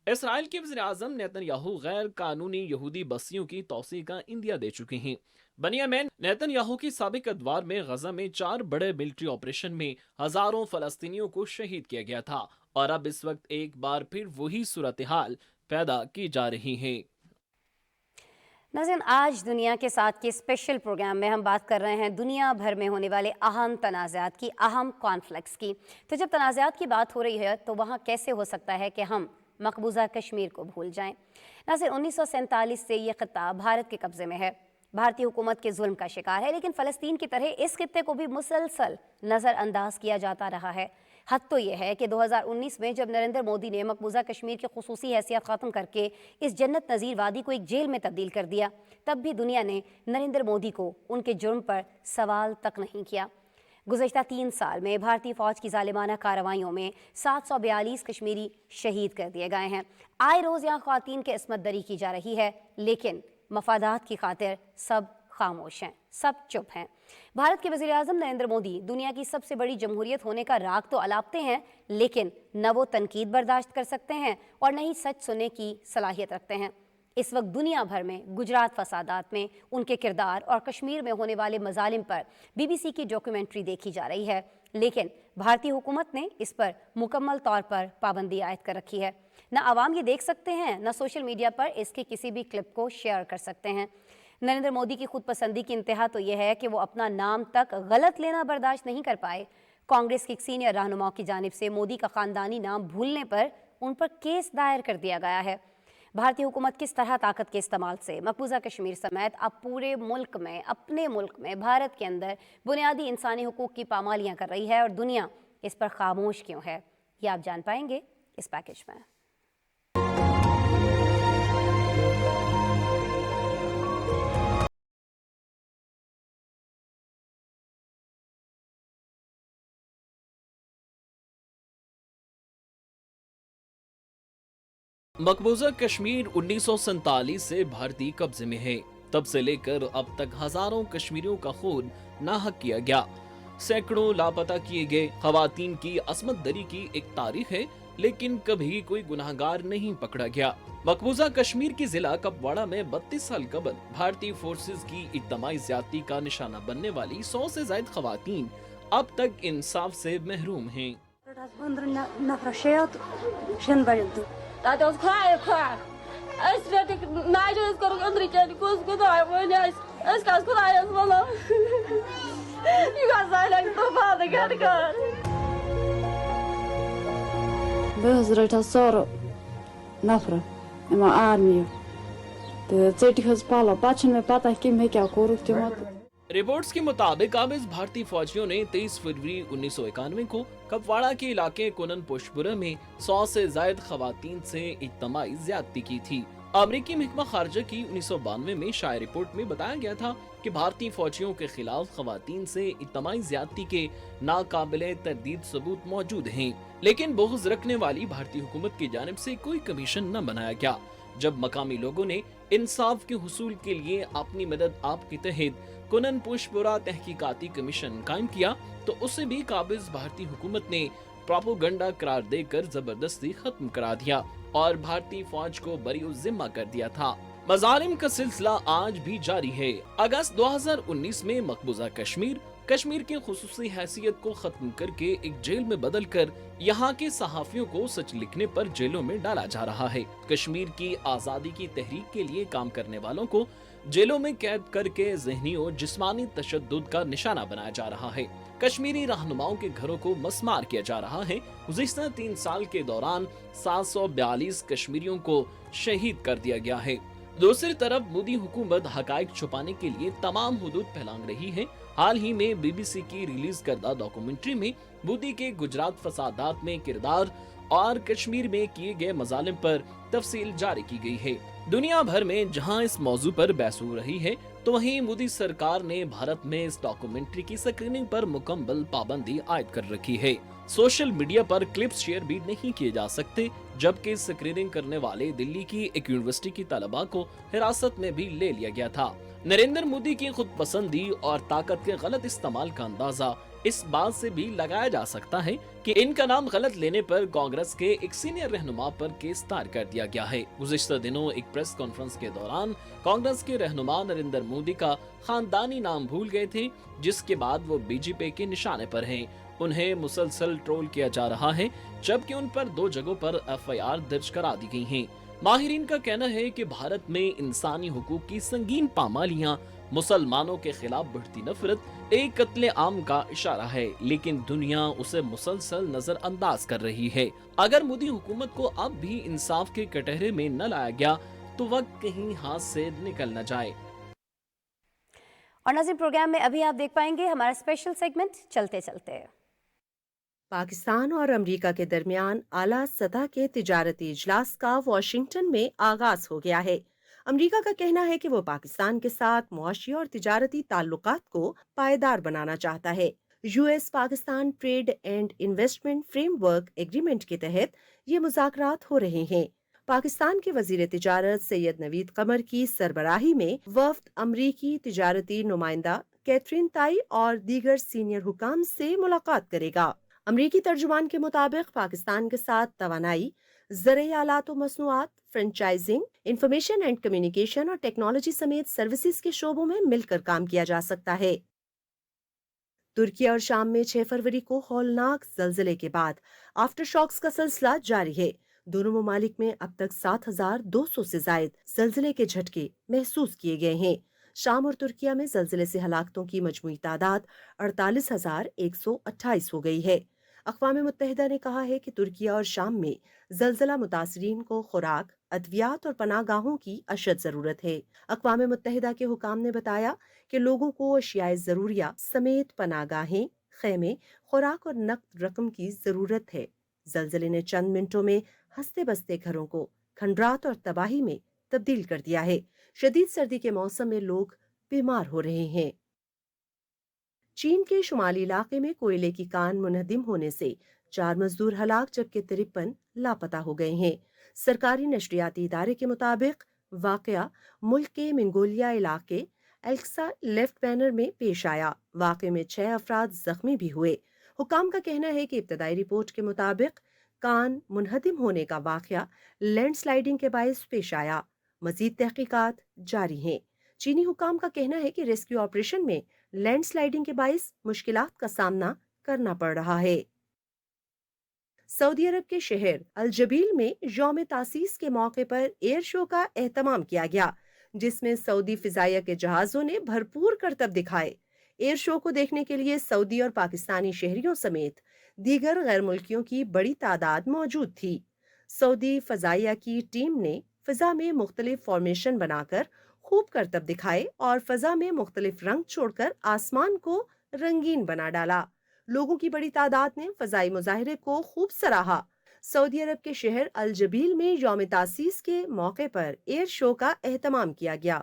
اسرائیل کے وزیر اعظم نیتن یاہو غیر قانونی یہودی بستیوں کی توسیع کا عندیہ دے چکے ہیں۔ بنیامین نیتن یاہو کی سابق ادوار میں غزہ میں 4 بڑے ملٹری آپریشن میں ہزاروں فلسطینیوں کو شہید کیا گیا تھا، اور اب اس وقت ایک بار پھر وہی صورتحال پیدا کی جا رہی ہے۔ ناظرین، آج دنیا کے ساتھ کے اسپیشل پروگرام میں ہم بات کر رہے ہیں دنیا بھر میں ہونے والے اہم تنازعات کی، اہم کانفلکٹس کی۔ تو جب تنازعات کی بات ہو رہی ہے تو وہاں کیسے ہو سکتا ہے کہ ہم مقبوضہ کشمیر کو بھول جائیں؟ ناظرین، 1947 سے یہ خطہ بھارت کے قبضے میں ہے، بھارتی حکومت کے ظلم کا شکار ہے، لیکن فلسطین کی طرح اس خطے کو بھی مسلسل نظر انداز کیا جاتا رہا ہے۔ حد تو یہ ہے کہ 2019 میں جب نریندر مودی نے مقبوضہ کشمیر کی خصوصی حیثیت ختم کر کے اس جنت نظیر وادی کو ایک جیل میں تبدیل کر دیا، تب بھی دنیا نے نریندر مودی کو ان کے جرم پر سوال تک نہیں کیا۔ گزشتہ 3 سال میں بھارتی فوج کی ظالمانہ کارروائیوں میں 742 کشمیری شہید کر دیے گئے ہیں۔ آئے روز یہاں خواتین کی عصمت دری کی جا رہی ہے، لیکن مفادات کی خاطر سب خاموش ہیں، سب چپ ہیں۔ بھارت کے وزیر اعظم نریندر مودی دنیا کی سب سے بڑی جمہوریت ہونے کا راگ تو الاپتے ہیں، لیکن نہ وہ تنقید برداشت کر سکتے ہیں اور نہ ہی سچ سننے کی صلاحیت رکھتے ہیں۔ اس وقت دنیا بھر میں گجرات فسادات میں ان کے کردار اور کشمیر میں ہونے والے مظالم پر BBC کی ڈاکیومنٹری دیکھی جا رہی ہے، لیکن بھارتی حکومت نے اس پر مکمل طور پر پابندی عائد کر رکھی ہے۔ نہ عوام یہ دیکھ سکتے ہیں، نہ سوشل میڈیا پر اس کی کسی بھی کلپ کو شیئر کر سکتے ہیں۔ نریندر مودی کی خود پسندی کی انتہا تو یہ ہے کہ وہ اپنا نام تک غلط لینا برداشت نہیں کر پائے۔ کانگریس کی ایک سینئر رہنما کی جانب سے مودی کا خاندانی نام بھولنے پر ان پر کیس دائر کر دیا گیا ہے۔ بھارتی حکومت کس طرح طاقت کے استعمال سے مقبوضہ کشمیر سمیت اب پورے ملک میں، اپنے ملک میں، بھارت کے اندر بنیادی انسانی حقوق کی پامالیاں کر رہی ہے اور دنیا اس پر خاموش کیوں ہے، یہ آپ جان پائیں گے اس پیکیج میں۔ مقبوضہ کشمیر 1947 سے بھارتی قبضے میں ہے۔ تب سے لے کر اب تک ہزاروں کشمیریوں کا خون ناحق کیا گیا، سینکڑوں لاپتہ کیے گئے۔ خواتین کی عصمت دری کی ایک تاریخ ہے، لیکن کبھی کوئی گناہگار نہیں پکڑا گیا۔ مقبوضہ کشمیر کی ضلع کپواڑہ میں 32 سال قبل بھارتی فورسز کی اجتماعی زیادتی کا نشانہ بننے والی 100 سے زائد خواتین اب تک انصاف سے محروم ہیں۔ نفر یِمو آرمی تہٕ ژٔٹِکھ حظ پَلو پَتہٕ چھُنہٕ مےٚ پَتہ کہِ مےٚ کیٛاہ کوٚرُکھ تِمو تہٕ رپورٹس کے مطابق اب اس بھارتی فوجیوں نے 23 فروری 1991 کو کپواڑہ کے علاقے کونن پوشپورہ میں 100 سے زائد خواتین سے اجتماعی زیادتی کی تھی۔ امریکی محکمہ خارجہ کی 1992 میں شائع رپورٹ میں بتایا گیا تھا کہ بھارتی فوجیوں کے خلاف خواتین سے اجتماعی زیادتی کے ناقابل تردید ثبوت موجود ہیں، لیکن بغض رکھنے والی بھارتی حکومت کی جانب سے کوئی کمیشن نہ بنایا گیا۔ جب مقامی لوگوں نے انصاف کے حصول کے لیے اپنی مدد آپ کے تحت کونن پوشپورہ تحقیقاتی کمیشن قائم کیا تو اسے بھی قابض بھارتی حکومت نے پروپیگنڈا قرار دے کر زبردستی ختم کرا دیا اور بھارتی فوج کو بری الذمہ کر دیا تھا۔ مظالم کا سلسلہ آج بھی جاری ہے۔ اگست 2019 میں مقبوضہ کشمیر کی خصوصی حیثیت کو ختم کر کے ایک جیل میں بدل کر یہاں کے صحافیوں کو سچ لکھنے پر جیلوں میں ڈالا جا رہا ہے۔ کشمیر کی آزادی کی تحریک کے لیے کام کرنے والوں کو جیلوں میں قید کر کے ذہنی اور جسمانی تشدد کا نشانہ بنایا جا رہا ہے۔ کشمیری رہنماؤں کے گھروں کو مسمار کیا جا رہا ہے۔ گزشتہ 3 سال کے دوران 742 کشمیریوں کو شہید کر دیا گیا ہے۔ دوسری طرف مودی حکومت حقائق چھپانے کے لیے تمام حدود پھیلانگ رہی ہے۔ حال ہی میں BBC کی ریلیز کردہ ڈاکومنٹری میں مودی کے گجرات فسادات میں کردار اور کشمیر میں کیے گئے مظالم پر تفصیل جاری کی گئی ہے۔ دنیا بھر میں جہاں اس موضوع پر بحث ہو رہی ہے تو وہیں مودی سرکار نے بھارت میں اس ڈاکومنٹری کی سکریننگ پر مکمل پابندی عائد کر رکھی ہے۔ سوشل میڈیا پر کلپس شیئر بھی نہیں کیے جا سکتے، جبکہ سکریننگ کرنے والے دلی کی ایک یونیورسٹی کی طلباء کو حراست میں بھی لے لیا گیا تھا۔ نریندر مودی کی خود پسندی اور طاقت کے غلط استعمال کا اندازہ اس بات سے بھی لگایا جا سکتا ہے کہ ان کا نام غلط لینے پر کانگریس کے ایک سینئر رہنما پر کیس دائر کر دیا گیا ہے۔ گزشتہ دنوں ایک پریس کانفرنس کے دوران کانگریس کے رہنما نریندر مودی کا خاندانی نام بھول گئے تھے، جس کے بعد وہ BJP کے نشانے پر ہیں۔ انہیں مسلسل ٹرول کیا جا رہا ہے، جبکہ ان پر 2 جگہوں پر FIR درج کرا دی گئی ہیں۔ ماہرین کا کہنا ہے کہ بھارت میں انسانی حقوق کی سنگین پامالیاں، مسلمانوں کے خلاف بڑھتی نفرت ایک قتل عام کا اشارہ ہے، لیکن دنیا اسے مسلسل نظر انداز کر رہی ہے۔ اگر مودی حکومت کو اب بھی انصاف کے کٹہرے میں نہ لایا گیا تو وقت کہیں ہاتھ سے نکل نہ جائے۔ اور ناظرین، پروگرام میں ابھی آپ دیکھ پائیں گے ہمارا اسپیشل سیگمنٹ چلتے چلتے۔ पाकिस्तान और अमेरिका के दरमियान आला सतह के तिजारती इजलास का वाशिंगटन में आगाज हो गया है। अमेरिका का कहना है कि वो पाकिस्तान के साथ मुआशी और तिजारती ताल्लुकात को पायदार बनाना चाहता है। US Pakistan trade and investment framework agreement के तहत ये मुज़ाकरात हो रहे हैं। पाकिस्तान के वजीर तिजारत सैयद नवीद कमर की सरबराही में वफ्द अमरीकी तिजारती नुमाइंदा कैथरीन ताई और दीगर सीनियर हुकाम से मुलाकात करेगा। अमरीकी तर्जुमान के मुताबिक पाकिस्तान के साथ तवानाई, ज़रूरी आलात व मसनूआत, फ्रेंचाइजिंग, इंफॉर्मेशन एंड कम्युनिकेशन और टेक्नोलॉजी समेत सर्विसेज के शोबों में मिलकर काम किया जा सकता है। तुर्की और शाम में 6 फरवरी को हौलनाक जल्जले के बाद आफ्टर शॉक्स का सिलसिला जारी है। दोनों ममालिक में अब तक 7,200 से जायद जल्जले के झटके महसूस किए गए हैं। शाम और तुर्किया में जल्जले से हलाकतों की मजमूई तादाद 48,128 हो गई है। अक़वाम मुत्तहिदा ने कहा है कि तुर्किया और शाम में जल्जला मुतासरीन को खुराक, अद्वियात और पनाहगाहों की अशद ज़रूरत है। अक़वाम मुत्तहिदा के हुकाम ने बताया कि लोगों को अशियाए ज़रूरिया समेत पनाहगाहें, खैमे, खुराक और नकद रकम की ज़रूरत है। जल्जले ने चंद मिनटों में हंसते बसते घरों को खंडरात और तबाही में तब्दील कर दिया है। शदीद सर्दी के मौसम में लोग बीमार हो रहे हैं। चीन के शुमाली इलाके में कोयले की कान मुनहदिम होने से 4 मजदूर हलाक जबकि 53 लापता हो गए हैं। सरकारी नशरियाती इदारे के मुताबिक वाकया मुल्क के मंगोलिया इलाके एल्क्सा लेफ्ट बैनर में पेश आया। वाकये में 6 अफराद जख्मी भी हुए। हुकाम का कहना है कि इब्तदाई रिपोर्ट के मुताबिक कान मुनहदिम होने का वाकया लैंडस्लाइडिंग के बायस पेश आया। मजीद तहकीकात जारी हैं। चीनी हुकाम का कहना है कि रेस्क्यू ऑपरेशन में लैंडस्लाइडिंग के बायस मुश्किलात का सामना करना पड़ रहा है। सऊदी अरब के शहर अल जबील में यौम तासीस के मौके पर एयर शो का एहतमाम किया गया, जिसमें सऊदी फिजाइया के जहाजों ने भरपूर करतब दिखाए। एयर शो को देखने के लिए सऊदी और पाकिस्तानी शहरियों समेत दीगर गैर मुल्कियों की बड़ी तादाद मौजूद थी। सऊदी फजाइया की टीम ने फिजा में मुख्तलिफ फॉर्मेशन बनाकर खूब करतब दिखाए और फजा में मुख्तलिफ रंग छोड़कर आसमान को रंगीन बना डाला। लोगों की बड़ी तादाद ने फजाई मुजाहिरे को खूब सराहा। सऊदी अरब के शहर अल जबील में यौम तासीस के मौके पर एयर शो का एहतमाम किया गया।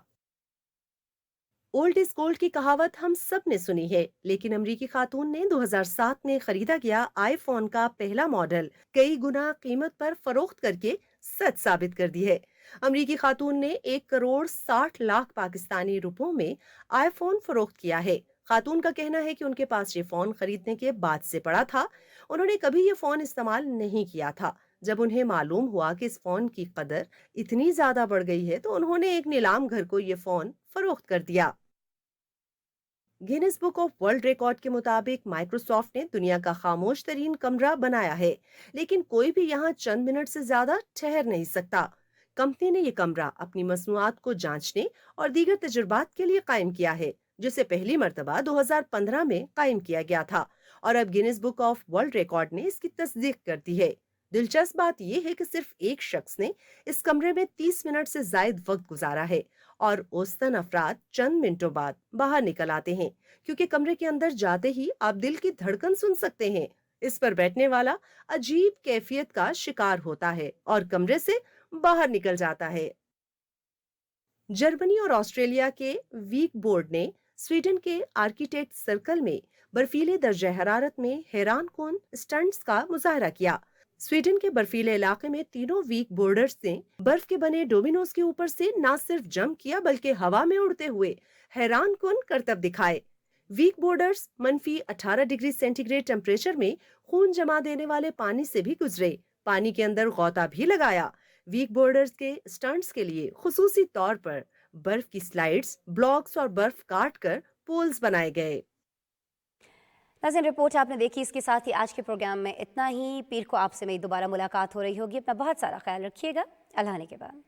ओल्ड इज गोल्ड की कहावत हम सब ने सुनी है, लेकिन अमरीकी खातून ने 2007 में खरीदा गया आईफोन का पहला मॉडल कई गुना कीमत पर फरोख्त करके सच साबित कर दी है। अमरीकी खातून ने 1,60,00,000 पाकिस्तानी रुपयों में आईफोन फरोख्त किया है। खातून का कहना है कि उनके पास ये फोन खरीदने के बाद से पड़ा था। उन्होंने कभी ये फोन इस्तेमाल नहीं किया था। जब उन्हें मालूम हुआ कि इस फोन की कदर इतनी ज्यादा बढ़ गई है तो उन्होंने एक नीलाम घर को ये फोन फरोख्त कर दिया। Guinness book of world record के मुताबिक माइक्रोसॉफ्ट ने दुनिया का खामोश तरीन कमरा बनाया है, लेकिन कोई भी यहाँ चंद मिनट से ज्यादा ठहर नहीं सकता। कंपनी ने यह कमरा अपनी मसनूआत को जांचने और दीगर तजुर्बात के लिए कायम किया है, जिसे पहली मर्तबा 2015 में कायम किया गया था और अब Guinness book of world record ने इसकी तस्दीक कर दी है। दिलचस्प बात यह है कि सिर्फ एक शख्स ने इस कमरे में 30 मिनट से जायद वक्त गुजारा है और औसतन अफराद चंद मिनटों बाद बाहर निकल आते हैं, क्योंकि कमरे के अंदर जाते ही आप दिल की धड़कन सुन सकते हैं। इस पर बैठने वाला अजीब कैफियत का शिकार होता है और कमरे से बाहर निकल जाता है। जर्मनी और ऑस्ट्रेलिया के वीक बोर्ड ने स्वीडन के आर्किटेक्ट सर्कल में बर्फीले दर्जे हरारत में हैरान कौन स्टंट्स का मुजाहरा किया। स्वीडन के बर्फीले इलाके में तीनों वीक बोर्डर्स ने बर्फ के बने डोमिनोज के ऊपर से न सिर्फ जंप किया बल्कि हवा में उड़ते हुए हैरान कौन करतब दिखाए। वीक बोर्डर्स -18 डिग्री सेंटीग्रेड टेम्परेचर में खून जमा देने वाले पानी से भी गुजरे, पानी के अंदर गौता भी लगाया। वीक बोर्डर्स के स्टंट्स के लिए खुसूसी तौर पर बर्फ की स्लाइड्स, ब्लॉक्स और बर्फ काट कर पोल्स बनाए गए। नाज़रीन, रिपोर्ट आपने देखी। इसके साथ ही आज के प्रोग्राम में इतना ही। पीर को आपसे मेरी दोबारा मुलाकात हो रही होगी। अपना बहुत सारा ख्याल रखिएगा। अल्लाह ने के बाद।